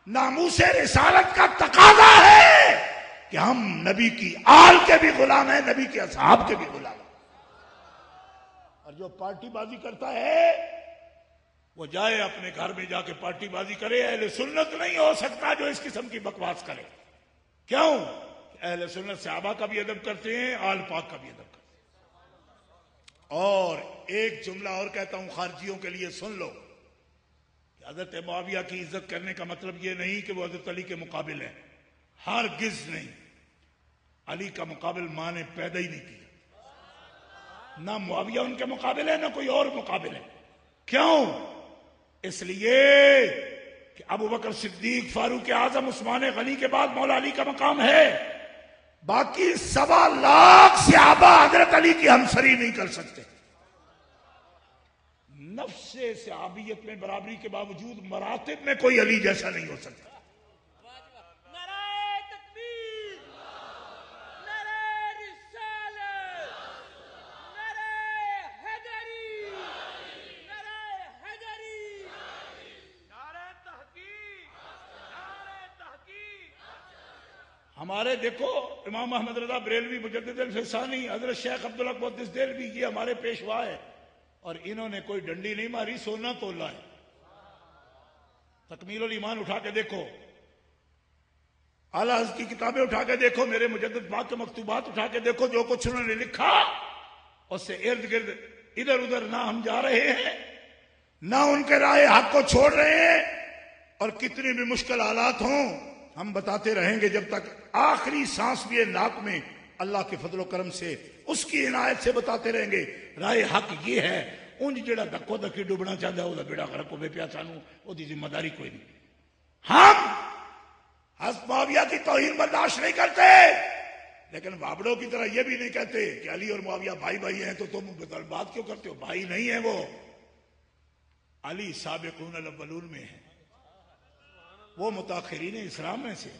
ناموس رسالت کا تقاضا ہے کہ ہم نبی کی آل کے بھی غلام ہیں, نبی کے اصحاب کے بھی غلام ہیں. اور جو پارٹی بازی کرتا ہے وہ جائے اپنے گھر میں جا کے پارٹی بازی کرے. اہل سنت نہیں ہو سکتا جو اس قسم کی بکواس کرے. کیوں؟ اہل سنت صحابہ کا بھی ادب کرتے ہیں, آل پاک کا بھی ادب کرتے ہیں. اور ایک جملہ اور کہتا ہوں خارجیوں کے لیے, سن لو کہ حضرت معاویہ کی عزت کرنے کا مطلب یہ نہیں کہ وہ حضرت علی کے مقابل ہے. ہرگز نہیں. علی کا مقابل ماں نے پیدا ہی نہیں کیا. نہ معاویہ ان کے مقابل ہے, نہ کوئی اور مقابل ہے. کیوں؟ اس لیے کہ ابو بکر صدیق, فاروق اعظم, عثمان غنی کے بعد مولا علی کا مقام ہے. باقی 1.25 لاکھ صحابہ حضرت علی کی ہمسری نہیں کر سکتے. نفس صحابیت میں برابری کے باوجود مراتب میں کوئی علی جیسا نہیں ہو سکتا. نعرہ تکبیر, نعرہ رسالت, نعرہ حیدری, نعرہ حیدری, نعرہ تحقیق, نعرہ تحقیق. ہمارے دیکھو امام احمد رضا بریلوی مجدد الفسانی, حضرت شیخ عبدالحق محدث دہلوی, یہ ہمارے پیشوا ہے. اور انہوں نے کوئی ڈنڈی نہیں ماری, سونا تولا ہے. تکمیل الایمان اٹھا کے دیکھو, اعلیٰ حضرت کی کتابیں اٹھا کے دیکھو, میرے مجدد پاک کے مکتوبات اٹھا کے دیکھو. جو کچھ انہوں نے لکھا اس سے ارد گرد ادھر ادھر نہ ہم جا رہے ہیں, نہ ان کے رائے حق کو چھوڑ رہے ہیں. اور کتنی بھی مشکل حالات ہوں ہم بتاتے رہیں گے جب تک آخری سانس بھی ناک میں. اللہ کے فضل و کرم سے, اس کی عنایت سے بتاتے رہیں گے. رائے حق یہ ہے, انج جڑا دکو دکی ڈوبنا چاہتا ہے وہ بیڑا غرق ہوے پیا, سانو وہ دی ذمہ داری کوئی نہیں. ہم حضرت معاویہ کی توہین برداشت نہیں کرتے, لیکن بابڑوں کی طرح یہ بھی نہیں کہتے کہ علی اور معاویہ بھائی بھائی ہیں تو تم بات کیوں کرتے ہو. بھائی نہیں ہیں وہ. علی سابقون الاولون میں ہیں, وہ متاخرین اسلام میں سے.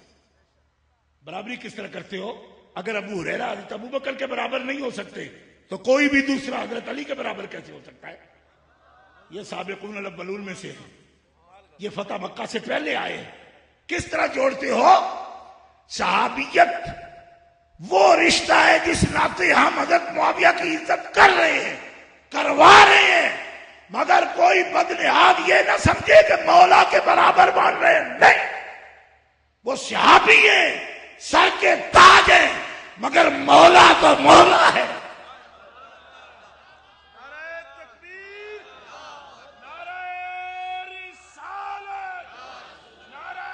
برابری کس طرح کرتے ہو؟ اگر ابو ہریرہ حضرت ابو بکر کے برابر نہیں ہو سکتے تو کوئی بھی دوسرا حضرت علی کے برابر کیسے ہو سکتا ہے؟ یہ سابقون الاولون میں سے ہیں, یہ فتح مکہ سے پہلے آئے. کس طرح جوڑتے ہو؟ صحابیت وہ رشتہ ہے جس ناطے ہم حضرت معاویہ کی عزت کر رہے ہیں, کروا رہے ہیں. مگر کوئی بدنہاد یہ نہ سمجھے کہ مولا کے برابر مان رہے ہیں. نہیں, وہ صحابی ہیں, سر کے تاج ہیں, مگر مولا تو مولا ہے. نعرہ تکبیر, نعرہ رسالت, نعرہ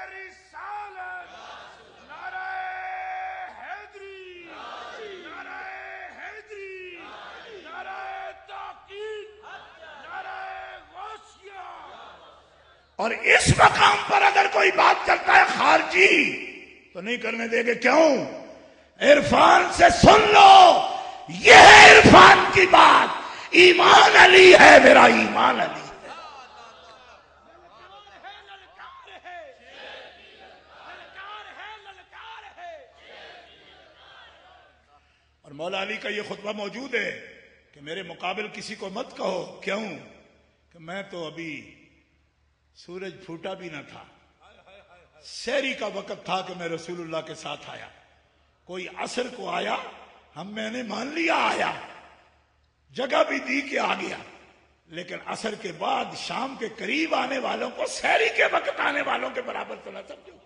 رسالت, نعرہ حیدری, نعرہ حیدری, نعرہ تحقیق, نعرہ غوثیہ. اور اس مقام پر اگر کوئی بات کرتا ہے خارجی تو نہیں کرنے دیں گے. کیوں؟ عرفان سے سن لو, یہ ہے عرفان کی بات. ایمان علی ہے, میرا ایمان علی ہے. للکار ہے, للکار ہے, للکار ہے. اور مولا علی کا یہ خطبہ موجود ہے کہ میرے مقابل کسی کو مت کہو. کیوں؟ کہ میں تو ابھی سورج پھوٹا بھی نہ تھا، سحری کا وقت تھا کہ میں رسول اللہ کے ساتھ آیا. کوئی عصر کو آیا، میں نے مان لیا آیا، جگہ بھی دی کہ آ گیا، لیکن عصر کے بعد شام کے قریب آنے والوں کو سحری کے وقت آنے والوں کے برابر تو نہ سمجھو.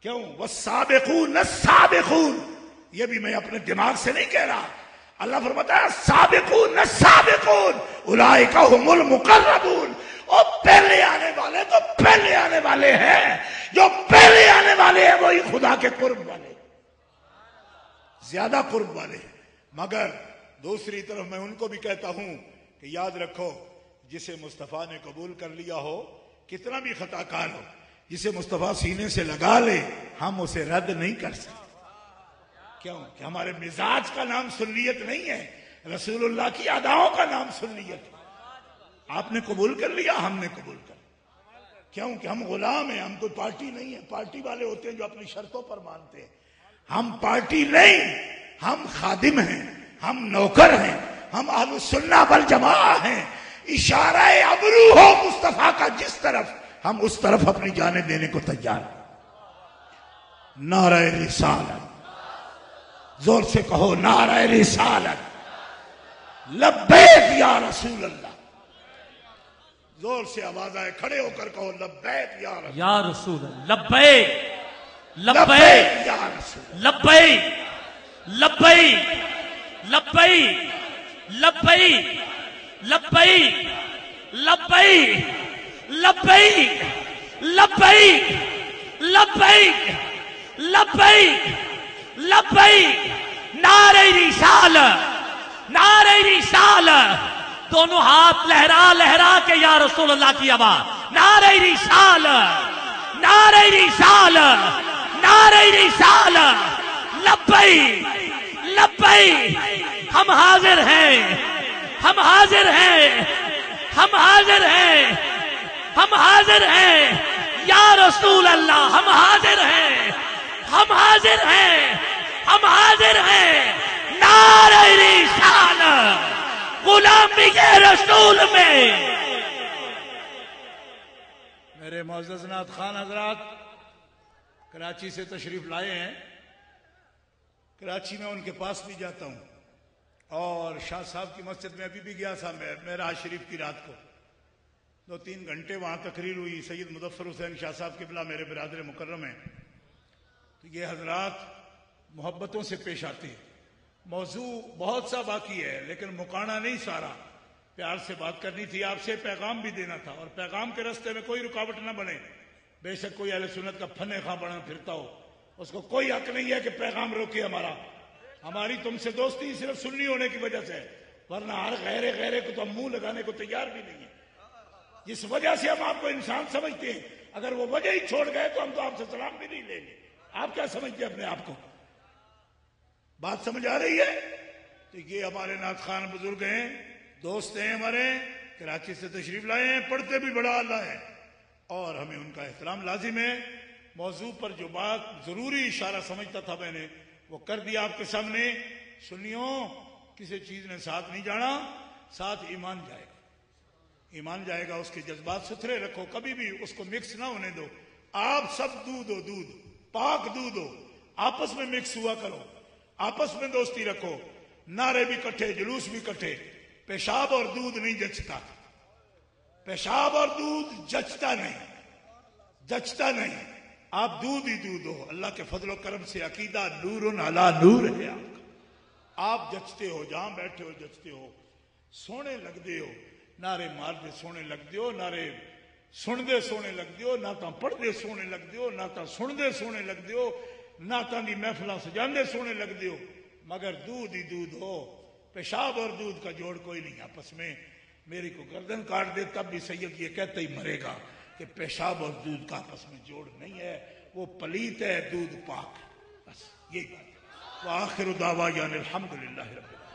کیوں؟ والسابقون السابقون، یہ بھی میں اپنے دماغ سے نہیں کہہ رہا. اللہ فرماتا ہے السابقون السابقون اولئک هم المقربون. اور پہلے آنے والے تو پہلے آنے والے ہیں، جو پہلے آنے والے ہیں وہی خدا کے قرب والے، زیادہ قرب والے ہیں. مگر دوسری طرف میں ان کو بھی کہتا ہوں کہ یاد رکھو، جسے مصطفیٰ نے قبول کر لیا ہو، کتنا بھی خطا کار ہو، جسے مصطفیٰ سینے سے لگا لے، ہم اسے رد نہیں کر سکتے. کیوں؟ کہ ہمارے مزاج کا نام سنیت نہیں ہے، رسول اللہ کی اداؤں کا نام سنیت ہے. آپ نے قبول کر لیا، ہم نے قبول کر لیا. کیوں؟ کہ ہم غلام ہیں، ہم کوئی پارٹی نہیں ہے. پارٹی والے ہوتے ہیں جو اپنی شرطوں پر مانتے ہیں. ہم پارٹی نہیں، ہم خادم ہیں، ہم نوکر ہیں، ہم اہل السنہ والجماعہ ہیں. اشارہ ابرو ہو مصطفیٰ کا جس طرف، ہم اس طرف اپنی جانیں دینے کو تیار ہیں. نعرہ رسالت، زور سے کہو نعرہ رسالت. لبیک یا رسول اللہ. زور سے آواز آئے، کھڑے ہو کر کہو لبیک یا رسول یا رسول اللہ. لبیک لبیک لبیک یا رسول لبیک لبیک لبیک لبیک لبیک لبیک لبیک لبیک لبیک لبیک لبیک. نعرہ رسالت، نعرہ رسالت. دونوں ہاتھ لہرا لہرا کے یا رسول اللہ کی آواز. نعرہ رسالت، نعرہ رسالت، نعرہ رسالت. لبیک لبیک. ہم حاضر ہیں، ہم حاضر ہیں، ہم حاضر ہیں، ہم حاضر ہیں یا رسول اللہ. ہم حاضر ہیں، ہم حاضر ہیں، ہم حاضر ہیں. نعرہ رسالت، غلامی کے رسول میں. میرے معزز نعت خان حضرات کراچی سے تشریف لائے ہیں. کراچی میں ان کے پاس بھی جاتا ہوں، اور شاہ صاحب کی مسجد میں ابھی بھی گیا تھا معراج شریف کی رات کو. 2-3 گھنٹے وہاں تقریر ہوئی. سید مظفر حسین شاہ صاحب قبلہ میرے برادر مکرم ہیں. تو یہ حضرات محبتوں سے پیش آتے ہیں. موضوع بہت سا باقی ہے، لیکن مکانا نہیں سارا. پیار سے بات کرنی تھی، آپ سے پیغام بھی دینا تھا، اور پیغام کے راستے میں کوئی رکاوٹ نہ بنے. بے شک کوئی اہل سنت کا فن خواہ بنا پھرتا ہو، اس کو کوئی حق نہیں ہے کہ پیغام روکے. ہماری تم سے دوستی صرف سنی ہونے کی وجہ سے ہے، ورنہ ہر غیرے کو تو ہم منہ لگانے کو تیار بھی نہیں ہیں. جس وجہ سے ہم آپ کو انسان سمجھتے ہیں، اگر وہ وجہ ہی چھوڑ گئے تو ہم تو آپ سے سلام بھی نہیں لیں گے. آپ کیا سمجھتے ہیں اپنے آپ کو؟ بات سمجھ آ رہی ہے؟ تو یہ ہمارے نعت خان بزرگ ہیں، دوست ہیں ہمارے، کراچی سے تشریف لائے ہیں، پڑھتے بھی بڑا اعلیٰ ہے، اور ہمیں ان کا احترام لازم ہے. موضوع پر جو بات ضروری اشارہ سمجھتا تھا میں نے وہ کر دیا آپ کے سامنے. سنیوں، کسی چیز نے ساتھ نہیں جانا، ساتھ ایمان جائے گا. ایمان جائے گا. اس کے جذبات ستھرے رکھو، کبھی بھی اس کو مکس نہ ہونے دو. آپ سب دودھ ہو، دودھ پاک دودھ ہو، آپس میں مکس ہوا کرو، آپس میں دوستی رکھو. نعرے بھی کٹھے، جلوس بھی کٹھے. پیشاب اور دودھ نہیں جچتا، پیشاب اور دودھ جچتا نہیں، جچتا نہیں. آپ دودھ ہی دودھ ہو. اللہ کے فضل و کرم سے عقیدہ نور علی نور ہے آپ کا. آپ جچتے ہو، جہاں بیٹھے ہو جچتے ہو، سونے لگ دے ہو. نعرے مار دے سونے لگ دے ہو، نعرے سن دے سونے لگ دے ہو، نعتاں پڑھ دے سونے لگ دے ہو، نعتاں سن دے سونے لگ دے ہو، نعتاں دی محفلاں سجاندے سونے لگ دے ہو. مگر دودھ ہی دودھ ہو. پیشاب اور دودھ کا جوڑ کوئی نہیں آپس میں. میری کو گردن کاٹ دے تب بھی سید یہ کہتا ہی مرے گا کہ پیشاب اور دودھ کا آپس میں جوڑ نہیں ہے. وہ پلیت ہے، دودھ پاک ہے. بس یہی بات ہے. وآخر دعوانا الحمدللہ رب العالمین.